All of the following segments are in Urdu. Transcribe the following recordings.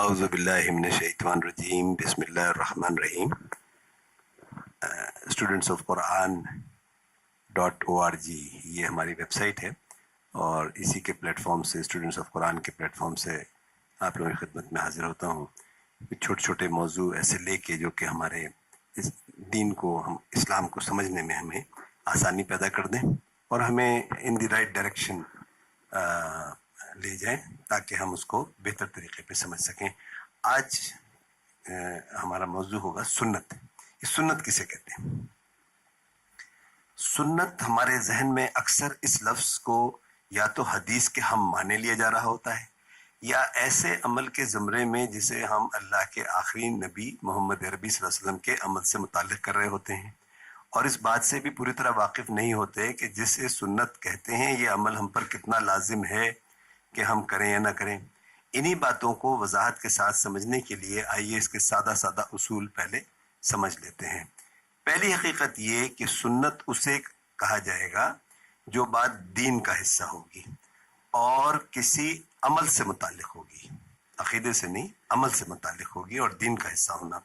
اعوذ باللہ من الشیطان الرجیم بسم اللہ الرحمن الرحیم. اسٹوڈنٹس آف قرآن .org یہ ہماری ویب سائٹ ہے اور اسی کے پلیٹ فارم سے اسٹوڈنٹس آف قرآن کے پلیٹ فارم سے آپ لوگوں کی خدمت میں حاضر ہوتا ہوں. چھوٹے چھوٹے موضوع ایسے لے کے جو کہ ہمارے اس دین کو ہم اسلام کو سمجھنے میں ہمیں آسانی پیدا کر دیں اور ہمیں ان دی رائٹ ڈائریکشن لے جائیں تاکہ ہم اس کو بہتر طریقے پہ سمجھ سکیں. آج ہمارا موضوع ہوگا سنت. یہ سنت کسے کہتے ہیں؟ سنت ہمارے ذہن میں اکثر اس لفظ کو یا تو حدیث کے ہم معنی لیا جا رہا ہوتا ہے یا ایسے عمل کے زمرے میں جسے ہم اللہ کے آخری نبی محمد عربی صلی اللہ علیہ وسلم کے عمل سے متعلق کر رہے ہوتے ہیں اور اس بات سے بھی پوری طرح واقف نہیں ہوتے کہ جسے سنت کہتے ہیں یہ عمل ہم پر کتنا لازم ہے کہ ہم کریں یا نہ کریں. انہی باتوں کو وضاحت کے ساتھ سمجھنے کے لیے آئیے اس کے سادہ سادہ اصول پہلے سمجھ لیتے ہیں. پہلی حقیقت یہ کہ سنت اسے کہا جائے گا جو بات دین کا حصہ ہوگی اور کسی عمل سے متعلق ہوگی، عقیدے سے نہیں، عمل سے متعلق ہوگی اور دین کا حصہ ہونا.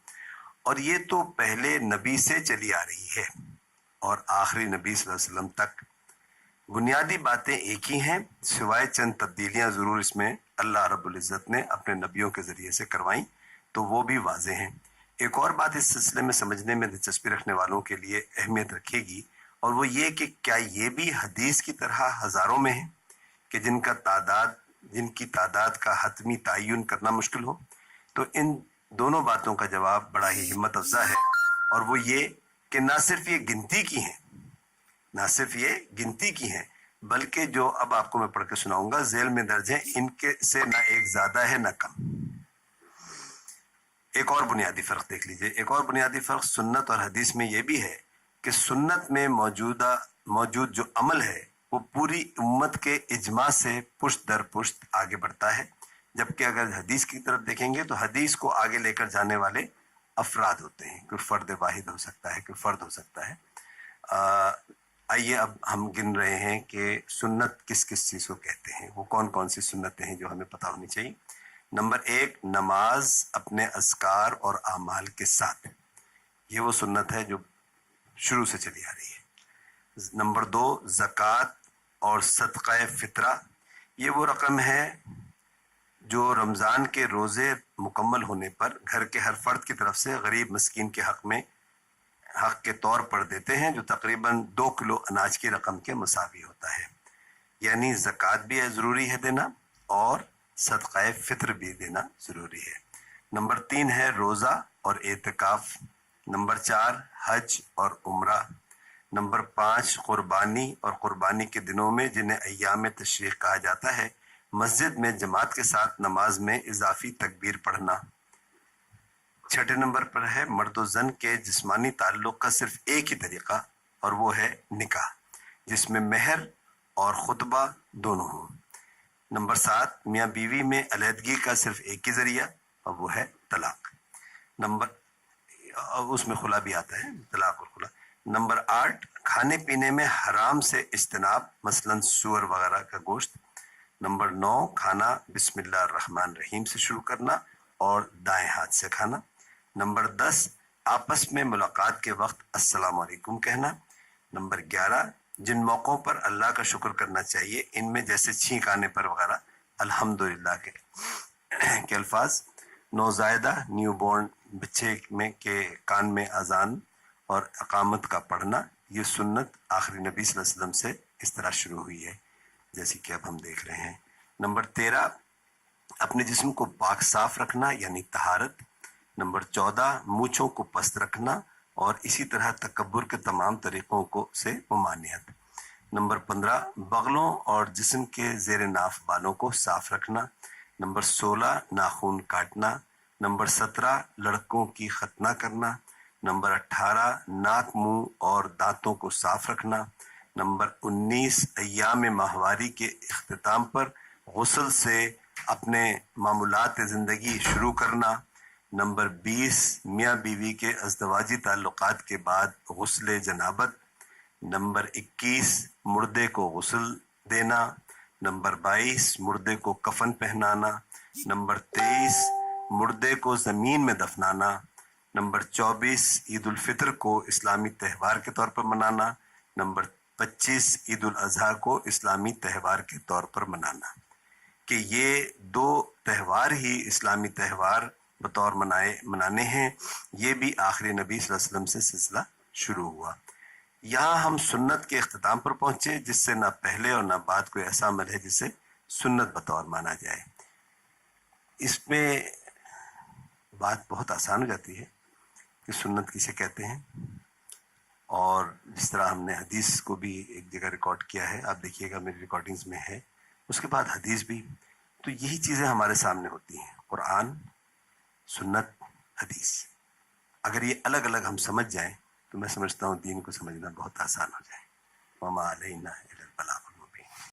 اور یہ تو پہلے نبی سے چلی آ رہی ہے اور آخری نبی صلی اللہ علیہ وسلم تک. بنیادی باتیں ایک ہی ہیں سوائے چند تبدیلیاں ضرور اس میں اللہ رب العزت نے اپنے نبیوں کے ذریعے سے کروائیں تو وہ بھی واضح ہیں. ایک اور بات اس سلسلے میں سمجھنے میں دلچسپی رکھنے والوں کے لیے اہمیت رکھے گی اور وہ یہ کہ کیا یہ بھی حدیث کی طرح ہزاروں میں ہے کہ جن کی تعداد کا حتمی تعین کرنا مشکل ہو. تو ان دونوں باتوں کا جواب بڑا ہی ہمت افزا ہے اور وہ یہ کہ نہ صرف یہ گنتی کی ہیں بلکہ جو اب آپ کو میں پڑھ کے سناؤں گا ذیل میں درج ہیں ان کے سے نہ ایک زیادہ ہے نہ کم. ایک اور بنیادی فرق دیکھ لیجئے. ایک اور بنیادی فرق سنت اور حدیث میں یہ بھی ہے کہ سنت میں موجود جو عمل ہے وہ پوری امت کے اجماع سے پشت در پشت آگے بڑھتا ہے، جبکہ اگر حدیث کی طرف دیکھیں گے تو حدیث کو آگے لے کر جانے والے افراد ہوتے ہیں. کوئی فرد واحد ہو سکتا ہے، کوئی فرد ہو سکتا ہے. آئیے اب ہم گن رہے ہیں کہ سنت کس کس چیز کو کہتے ہیں، وہ کون کون سی سنتیں ہیں جو ہمیں پتہ ہونی چاہیے. نمبر 1 نماز اپنے اذکار اور اعمال کے ساتھ، یہ وہ سنت ہے جو شروع سے چلی آ رہی ہے. نمبر 2 زکوٰۃ اور صدقہ فطرہ، یہ وہ رقم ہے جو رمضان کے روزے مکمل ہونے پر گھر کے ہر فرد کی طرف سے غریب مسکین کے حق کے طور پر دیتے ہیں، جو تقریباً 2 کلو اناج کی رقم کے مساوی ہوتا ہے. یعنی زکوٰۃ بھی ضروری ہے دینا اور صدقہ فطر بھی دینا ضروری ہے. نمبر 3 ہے روزہ اور اعتکاف. نمبر 4 حج اور عمرہ. نمبر 5 قربانی اور قربانی کے دنوں میں جنہیں ایام تشریق کہا جاتا ہے مسجد میں جماعت کے ساتھ نماز میں اضافی تکبیر پڑھنا. 6 نمبر پر ہے مرد و زن کے جسمانی تعلق کا صرف ایک ہی طریقہ اور وہ ہے نکاح، جس میں مہر اور خطبہ دونوں ہوں. نمبر 7 میاں بیوی میں علیحدگی کا صرف ایک ہی ذریعہ اور وہ ہے طلاق. اس میں خلا بھی آتا ہے، طلاق اور خلا. نمبر 8 کھانے پینے میں حرام سے اجتناب، مثلا سور وغیرہ کا گوشت. نمبر 9 کھانا بسم اللہ الرحمن الرحیم سے شروع کرنا اور دائیں ہاتھ سے کھانا. نمبر 10 آپس میں ملاقات کے وقت السلام علیکم کہنا. نمبر 11 جن موقعوں پر اللہ کا شکر کرنا چاہیے ان میں جیسے چھینک آنے پر وغیرہ الحمدللہ کے الفاظ. نوزائیدہ نیو بورن بچے کے کان میں اذان اور اقامت کا پڑھنا، یہ سنت آخری نبی صلی اللہ علیہ وسلم سے اس طرح شروع ہوئی ہے جیسے کہ اب ہم دیکھ رہے ہیں. نمبر 13 اپنے جسم کو پاک صاف رکھنا یعنی طہارت. نمبر 14 مونچھوں کو پست رکھنا اور اسی طرح تکبر کے تمام طریقوں سے ممانعت. نمبر 15 بغلوں اور جسم کے زیر ناف بالوں کو صاف رکھنا. نمبر 16 ناخن کاٹنا. نمبر 17 لڑکوں کی ختنہ کرنا. نمبر 18 ناک منہ اور دانتوں کو صاف رکھنا. نمبر 19 ایام ماہواری کے اختتام پر غسل سے اپنے معمولات زندگی شروع کرنا. نمبر 20 میاں بیوی کے ازدواجی تعلقات کے بعد غسل جنابت. نمبر 21 مردے کو غسل دینا. نمبر 22 مردے کو کفن پہنانا. نمبر 23 مردے کو زمین میں دفنانا. نمبر 24 عید الفطر کو اسلامی تہوار کے طور پر منانا. نمبر 25 عید الاضحیٰ کو اسلامی تہوار کے طور پر منانا. کہ یہ دو تہوار ہی اسلامی تہوار بطور منانے ہیں. یہ بھی آخری نبی صلی اللہ علیہ وسلم سے سلسلہ شروع ہوا. یہاں ہم سنت کے اختتام پر پہنچے جس سے نہ پہلے اور نہ بعد کوئی ایسا عمل ہے جسے سنت بطور مانا جائے. اس میں بات بہت آسان ہو جاتی ہے کہ سنت کسے کہتے ہیں. اور جس طرح ہم نے حدیث کو بھی ایک جگہ ریکارڈ کیا ہے, آپ دیکھیے گا میری ریکارڈنگز میں ہے, اس کے بعد حدیث بھی. تو یہی چیزیں ہمارے سامنے ہوتی ہیں, قرآن, سنت, حدیث. اگر یہ الگ الگ ہم سمجھ جائیں تو میں سمجھتا ہوں دین کو سمجھنا بہت آسان ہو جائے. وما علینا الا البلاغ.